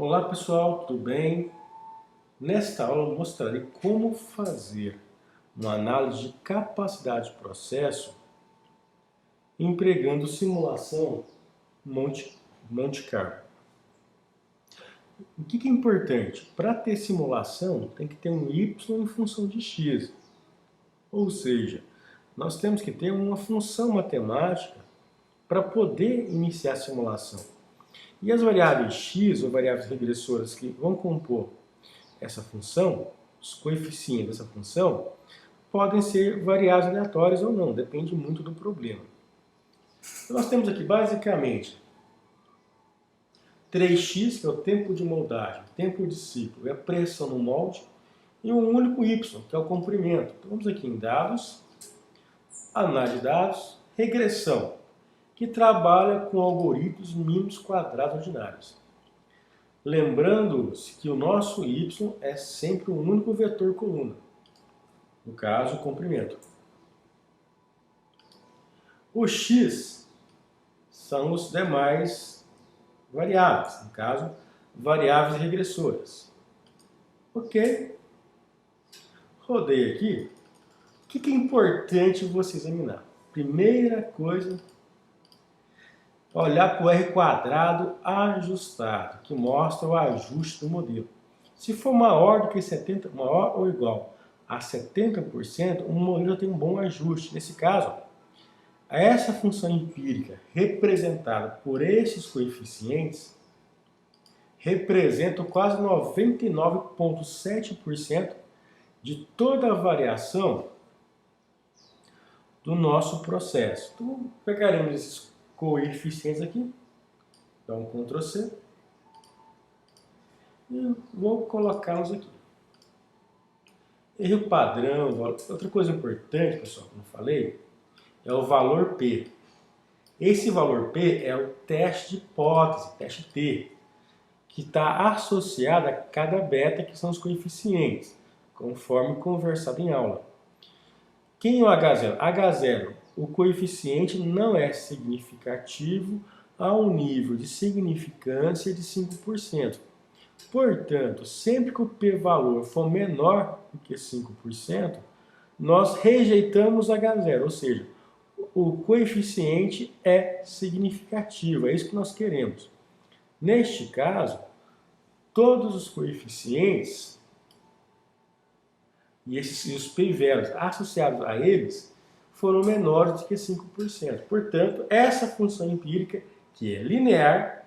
Olá pessoal, tudo bem? Nesta aula eu mostrarei como fazer uma análise de capacidade de processo empregando simulação Monte Carlo. O que é importante? Para ter simulação tem que ter um y em função de x. Ou seja, nós temos que ter uma função matemática para poder iniciar a simulação. E as variáveis x ou variáveis regressoras que vão compor essa função, os coeficientes dessa função, podem ser variáveis aleatórias ou não, depende muito do problema. Então, nós temos aqui basicamente 3x, que é o tempo de moldagem, tempo de ciclo, é a pressão no molde, e um único y, que é o comprimento. Então vamos aqui em dados, análise de dados, regressão, que trabalha com algoritmos mínimos quadrados ordinários. Lembrando-se que o nosso y é sempre um único vetor coluna, no caso, o comprimento. O x são os demais variáveis, no caso, variáveis regressoras. Ok? Rodei aqui. O que é importante você examinar? Primeira coisa, olhar para o R quadrado ajustado, que mostra o ajuste do modelo. Se for maior do que 70, maior ou igual a 70%, o modelo tem um bom ajuste. Nesse caso, essa função empírica representada por esses coeficientes representa quase 99,7% de toda a variação do nosso processo. Então, pegaremos esses coeficientes aqui, dá um Ctrl C, e vou colocá-los aqui. Erro padrão, outra coisa importante, pessoal, como eu falei, é o valor P. Esse valor P é o teste de hipótese, teste T, que está associado a cada beta, que são os coeficientes, conforme conversado em aula. Quem é o H0? H0, o coeficiente não é significativo ao nível de significância de 5%. Portanto, sempre que o p-valor for menor do que 5%, nós rejeitamos H0, ou seja, o coeficiente é significativo, é isso que nós queremos. Neste caso, todos os coeficientes e os p-values associados a eles foram menores do que 5%. Portanto, essa função empírica, que é linear,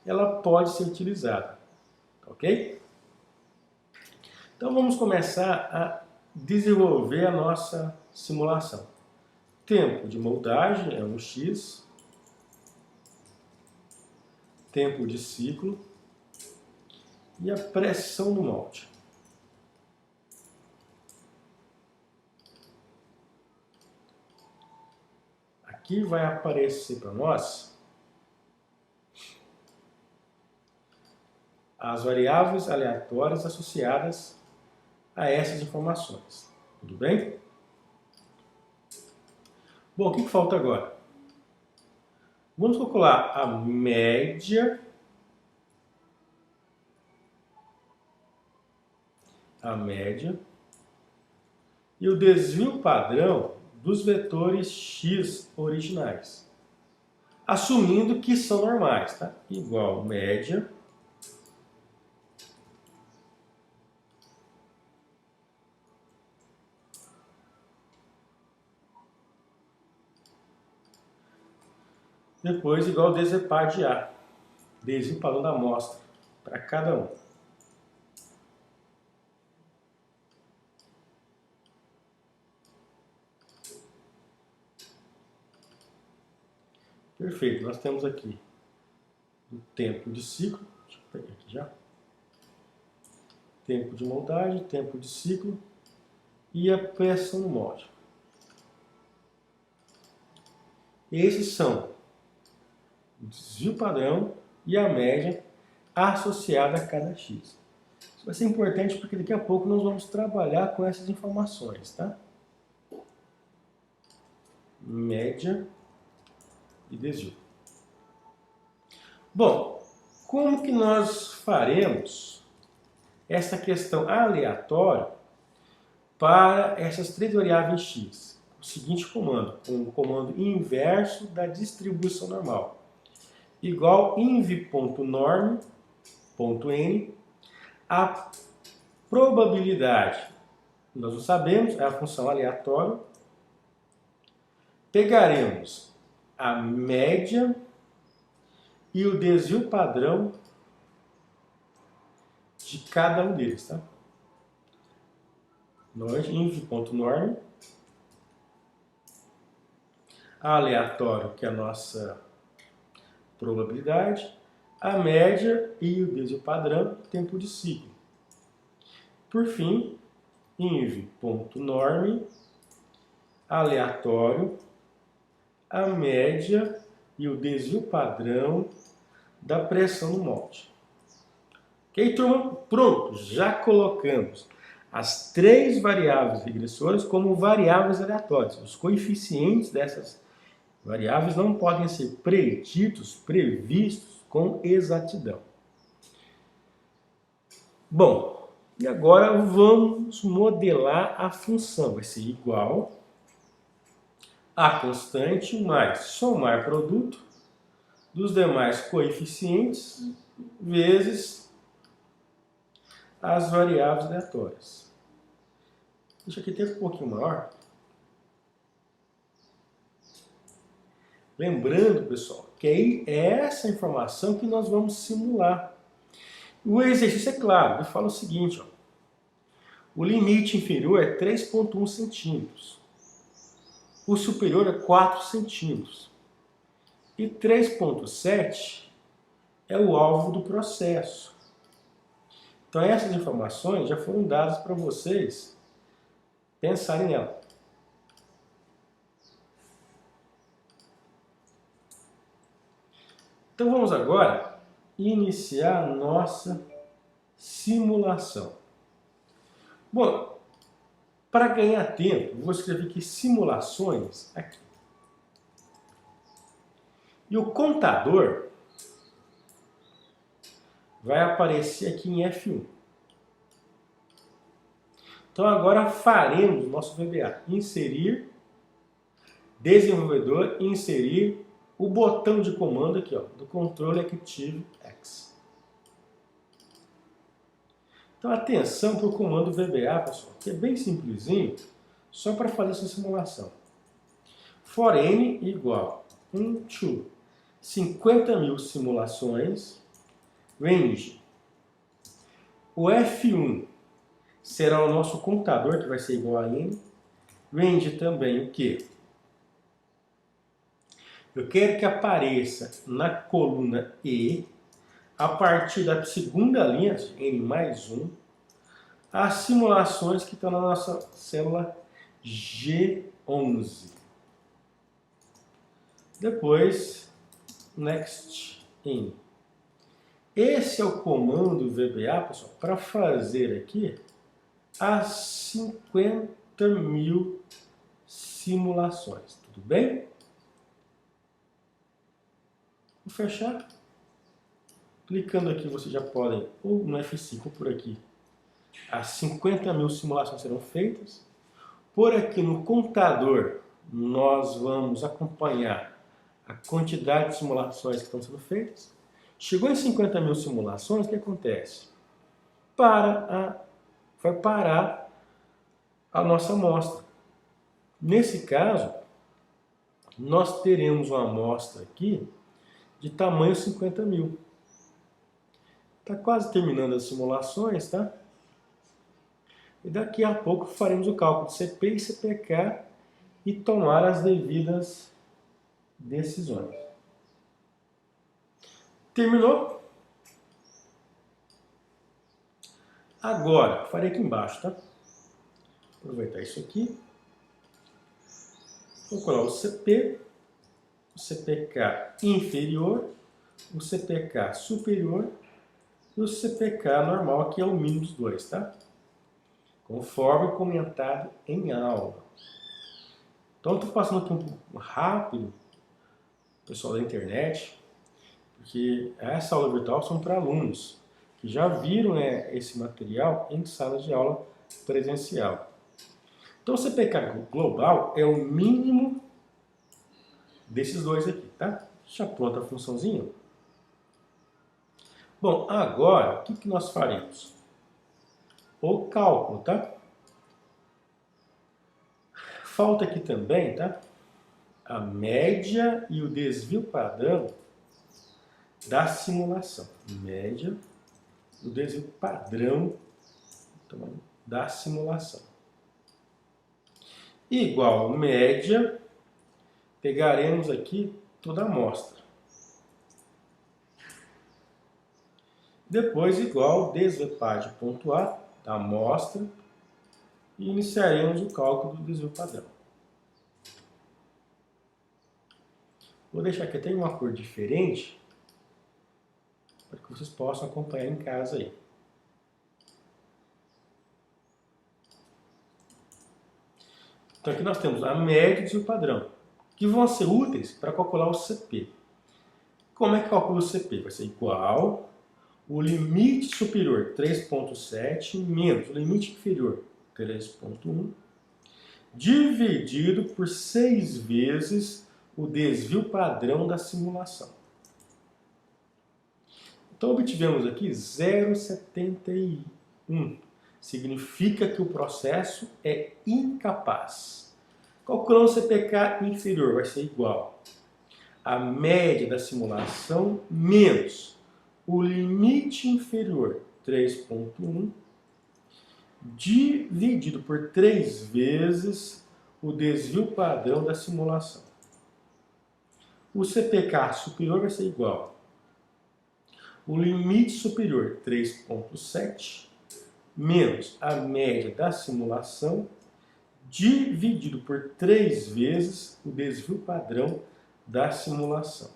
ela pode ser utilizada. Ok? Então vamos começar a desenvolver a nossa simulação. Tempo de moldagem é um x, tempo de ciclo e a pressão no molde. Aqui vai aparecer para nós as variáveis aleatórias associadas a essas informações. Tudo bem? Bom, o que falta agora? Vamos calcular a média, e o desvio padrão dos vetores x originais, assumindo que são normais, tá? Igual média depois igual desvio par de A, desvio padrão da amostra, para cada um. Perfeito, nós temos aqui o tempo de ciclo, deixa eu pegar aqui já, tempo de moldagem, tempo de ciclo e a pressão no molde. Esses são o desvio padrão e a média associada a cada x. Isso vai ser importante porque daqui a pouco nós vamos trabalhar com essas informações, tá? Média e desvio. Bom, como que nós faremos essa questão aleatória para essas três variáveis x. O seguinte comando, o comando inverso da distribuição normal. Igual inv.norm.n, a probabilidade, nós não sabemos, é a função aleatória. Pegaremos a média e o desvio padrão de cada um deles, tá? inv.norm, aleatório, que é a nossa probabilidade, a média e o desvio padrão, tempo de ciclo. Por fim, inv.norm, aleatório, a média e o desvio padrão da pressão no molde. Ok, turma? Pronto, já colocamos as três variáveis regressoras como variáveis aleatórias. Os coeficientes dessas variáveis não podem ser preditos, previstos com exatidão. Bom, e agora vamos modelar a função. Vai ser igual a constante mais somar produto dos demais coeficientes vezes as variáveis aleatórias. Deixa aqui ter um pouquinho maior. Lembrando, pessoal, que aí é essa informação que nós vamos simular. O exercício é claro, ele fala o seguinte, ó, o limite inferior é 3,1 centímetros, o superior é 4 centímetros e 3,7 é o alvo do processo. Então essas informações já foram dadas para vocês pensarem nela. Então vamos agora iniciar a nossa simulação. Bom, para ganhar tempo, vou escrever aqui simulações aqui. E o contador vai aparecer aqui em F1. Então agora faremos o nosso VBA. Inserir, desenvolvedor, inserir o botão de comando aqui, ó, do controle Active X. Então atenção para o comando VBA, pessoal, que é bem simplesinho, só para fazer essa simulação. For n igual 1 to 50.000 simulações, range. O F1 será o nosso contador, que vai ser igual a n. Range também o quê? Eu quero que apareça na coluna E, a partir da segunda linha, n mais 1, as simulações que estão na nossa célula G11. Depois, next n. Esse é o comando VBA, pessoal, para fazer aqui as 50.000 simulações. Tudo bem? Vou fechar. Clicando aqui, vocês já podem, ou no F5 ou por aqui, as 50.000 simulações serão feitas. Por aqui no contador, nós vamos acompanhar a quantidade de simulações que estão sendo feitas. Chegou em 50.000 simulações, o que acontece? Vai parar a nossa amostra. Nesse caso, nós teremos uma amostra aqui de tamanho 50.000. Está quase terminando as simulações, tá? E daqui a pouco faremos o cálculo de CP e CPK e tomar as devidas decisões. Terminou? Agora, farei aqui embaixo, tá? Aproveitar isso aqui. Vou colar o CP, o CPK inferior, o CPK superior e o CPK normal, que é o mínimo dos dois, tá? Conforme comentado em aula. Então, estou passando aqui um pouco rápido, pessoal da internet, porque essa aula virtual são para alunos que já viram esse material em sala de aula presencial. Então, o CPK global é o mínimo desses dois aqui, tá? Já pronta a funçãozinha. Bom, agora, o que nós faremos? O cálculo, tá? Falta aqui também, tá? A média e o desvio padrão da simulação. Média e o desvio padrão da simulação. Igual média, pegaremos aqui toda a amostra. Depois, igual desvepad ponto A da amostra, e iniciaremos o cálculo do desvio padrão. Vou deixar aqui até uma cor diferente, para que vocês possam acompanhar em casa aí. Então aqui nós temos a média e o desvio padrão, que vão ser úteis para calcular o CP. Como é que calcula o CP? Vai ser igual o limite superior 3,7 menos o limite inferior 3,1 dividido por 6 vezes o desvio padrão da simulação. Então obtivemos aqui 0,71. Significa que o processo é incapaz. Calculando o CPK inferior vai ser igual a média da simulação menos o limite inferior 3,1 dividido por 3 vezes o desvio padrão da simulação. O CPK superior vai ser igual o limite superior 3,7 menos a média da simulação dividido por 3 vezes o desvio padrão da simulação.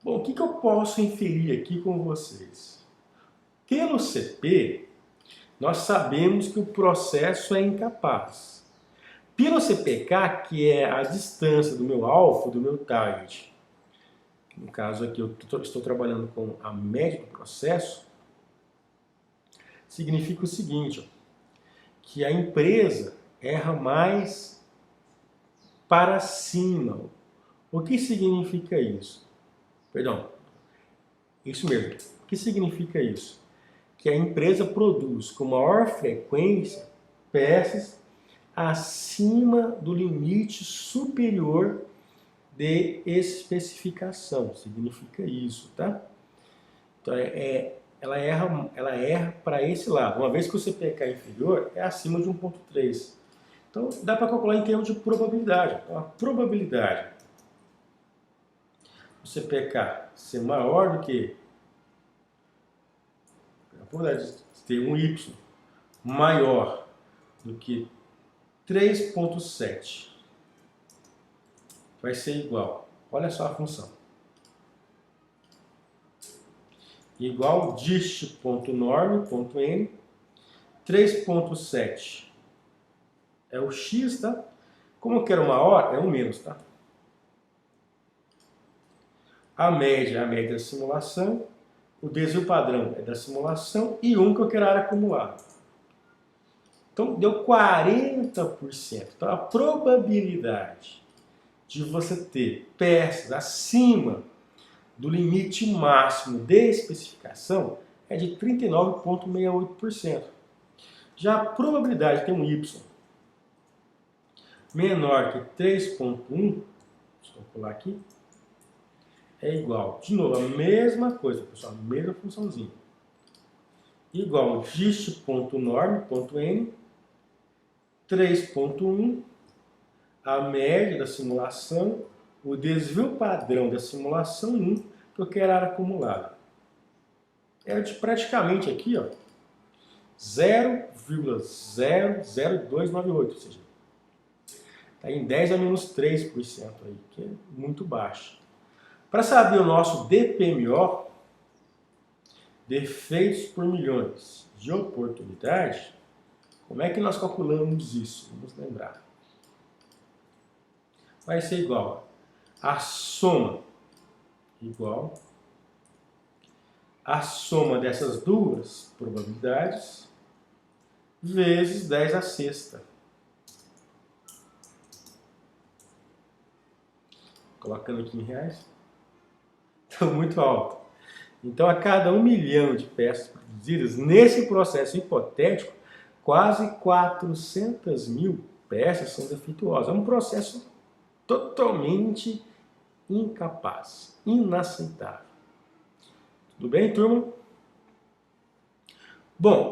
Bom, o que eu posso inferir aqui com vocês? Pelo CP, nós sabemos que o processo é incapaz. Pelo CPK, que é a distância do meu alvo, do meu target, no caso aqui eu estou trabalhando com a média do processo, significa o seguinte, ó, que a empresa erra mais para cima. O que significa isso? Perdão, isso mesmo. O que significa isso? Que a empresa produz com maior frequência peças acima do limite superior de especificação. Significa isso, tá? Então, ela erra para esse lado. Uma vez que o CPK é inferior, é acima de 1,3. Então, dá para calcular em termos de probabilidade. Então, a probabilidade do CPK ser maior do que a probabilidade de ter um Y maior do que 3,7 vai ser igual. Olha só a função. Igual dist.norm.n, 3,7 é o x, tá? Como eu quero maior, é o menos, tá? A média é a média da simulação, o desvio padrão é da simulação e 1 que eu quero a área acumulada. Então, deu 40%. Então, a probabilidade de você ter peças acima do limite máximo de especificação é de 39,68%. Já a probabilidade de ter um Y menor que 3,1, deixa eu calcular aqui, é igual, de novo, a mesma coisa, pessoal, a mesma funçãozinha. Igual dist.norm.n, 3,1, a média da simulação, o desvio padrão da simulação 1, que eu quero a área acumulada. É de praticamente aqui, ó, 0,00298, ou seja, está em 10 a menos 3% aí, que é muito baixo. Para saber o nosso DPMO, defeitos por milhões de oportunidade, como é que nós calculamos isso? Vamos lembrar. Vai ser igual a soma igual a soma dessas duas probabilidades vezes 10 à sexta. Colocando aqui em reais. Então, muito alto. Então, a cada 1 milhão de peças produzidas, nesse processo hipotético, quase 400 mil peças são defeituosas. É um processo totalmente incapaz, inaceitável. Tudo bem, turma? Bom,